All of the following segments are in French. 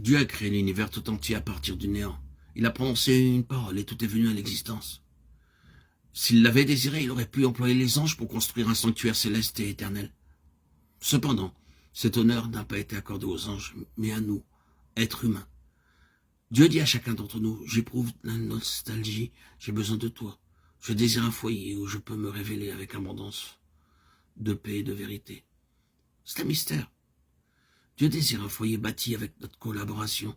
Dieu a créé l'univers tout entier à partir du néant. Il a prononcé une parole et tout est venu à l'existence. S'il l'avait désiré, il aurait pu employer les anges pour construire un sanctuaire céleste et éternel. Cependant, cet honneur n'a pas été accordé aux anges, mais à nous, êtres humains. Dieu dit à chacun d'entre nous, j'éprouve la nostalgie, j'ai besoin de toi. Je désire un foyer où je peux me révéler avec abondance de paix et de vérité. C'est un mystère. Dieu désire un foyer bâti avec notre collaboration,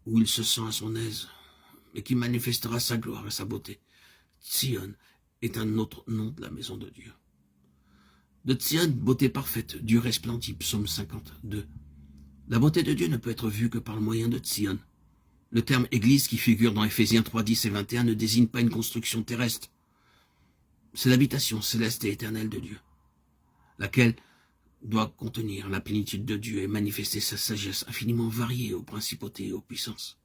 où il se sent à son aise, et qui manifestera sa gloire et sa beauté. Tzion est un autre nom de la maison de Dieu. De Tzion, beauté parfaite, Dieu resplendit, psaume 52. La beauté de Dieu ne peut être vue que par le moyen de Tzion. Le terme église qui figure dans Éphésiens 3, 10 et 21 ne désigne pas une construction terrestre. C'est l'habitation céleste et éternelle de Dieu, laquelle doit contenir la plénitude de Dieu et manifester sa sagesse infiniment variée aux principautés et aux puissances.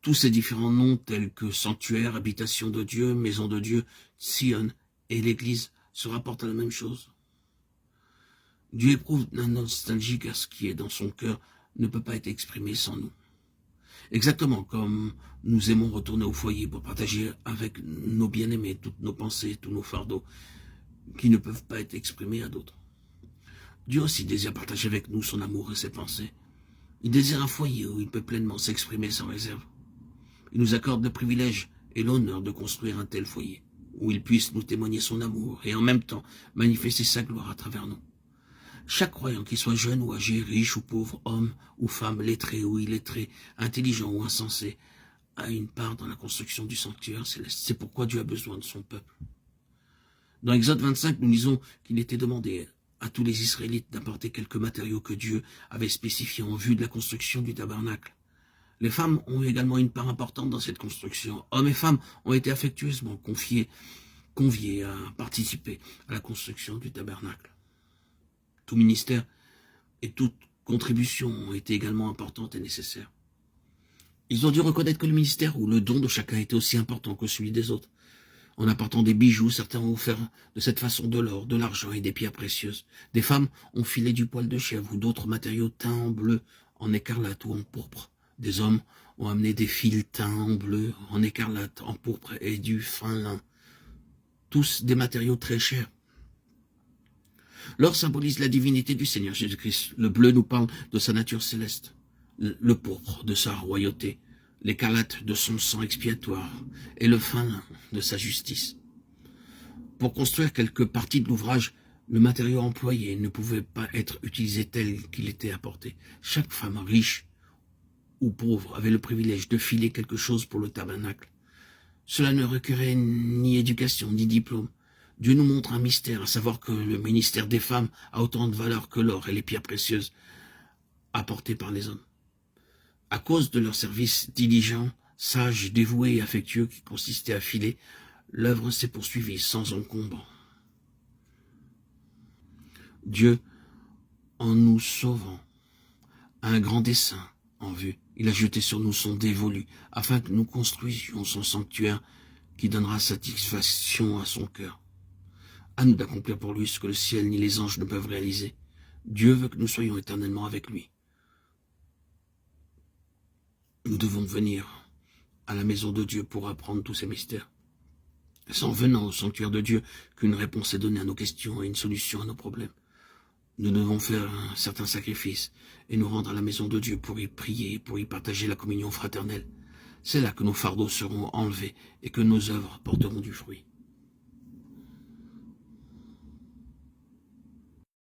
Tous ces différents noms tels que sanctuaire, habitation de Dieu, maison de Dieu, Sion et l'église se rapportent à la même chose. Dieu éprouve la nostalgie car ce qui est dans son cœur ne peut pas être exprimé sans nous. Exactement comme nous aimons retourner au foyer pour partager avec nos bien-aimés toutes nos pensées, tous nos fardeaux, qui ne peuvent pas être exprimés à d'autres. Dieu aussi désire partager avec nous son amour et ses pensées. Il désire un foyer où il peut pleinement s'exprimer sans réserve. Il nous accorde le privilège et l'honneur de construire un tel foyer, où il puisse nous témoigner son amour et en même temps manifester sa gloire à travers nous. Chaque croyant, qu'il soit jeune ou âgé, riche ou pauvre, homme ou femme, lettré ou illettré, intelligent ou insensé, a une part dans la construction du sanctuaire céleste. C'est pourquoi Dieu a besoin de son peuple. Dans Exode 25, nous lisons qu'il était demandé à tous les Israélites d'apporter quelques matériaux que Dieu avait spécifiés en vue de la construction du tabernacle. Les femmes ont également une part importante dans cette construction. Hommes et femmes ont été affectueusement conviés à participer à la construction du tabernacle. Tout ministère et toute contribution ont été également importantes et nécessaires. Ils ont dû reconnaître que le ministère ou le don de chacun était aussi important que celui des autres. En apportant des bijoux, certains ont offert de cette façon de l'or, de l'argent et des pierres précieuses. Des femmes ont filé du poil de chèvre ou d'autres matériaux teints en bleu, en écarlate ou en pourpre. Des hommes ont amené des fils teints en bleu, en écarlate, en pourpre et du fin lin. Tous des matériaux très chers. L'or symbolise la divinité du Seigneur Jésus-Christ. Le bleu nous parle de sa nature céleste. Le pourpre de sa royauté. L'écarlate de son sang expiatoire. Et le fin lin de sa justice. Pour construire quelques parties de l'ouvrage, le matériau employé ne pouvait pas être utilisé tel qu'il était apporté. Chaque femme riche ou pauvre avait le privilège de filer quelque chose pour le tabernacle. Cela ne requérait ni éducation ni diplôme. Dieu nous montre un mystère, à savoir que le ministère des femmes a autant de valeur que l'or et les pierres précieuses apportées par les hommes. À cause de leur service diligent, sage, dévoué et affectueux qui consistait à filer, l'œuvre s'est poursuivie sans encombre. Dieu, en nous sauvant, a un grand dessein en vue. Il a jeté sur nous son dévolu, afin que nous construisions son sanctuaire qui donnera satisfaction à son cœur. À nous d'accomplir pour lui ce que le ciel ni les anges ne peuvent réaliser. Dieu veut que nous soyons éternellement avec lui. Nous devons venir à la maison de Dieu pour apprendre tous ces mystères. C'est en venant au sanctuaire de Dieu qu'une réponse est donnée à nos questions et une solution à nos problèmes. Nous devons faire un certain sacrifice et nous rendre à la maison de Dieu pour y prier, pour y partager la communion fraternelle. C'est là que nos fardeaux seront enlevés et que nos œuvres porteront du fruit.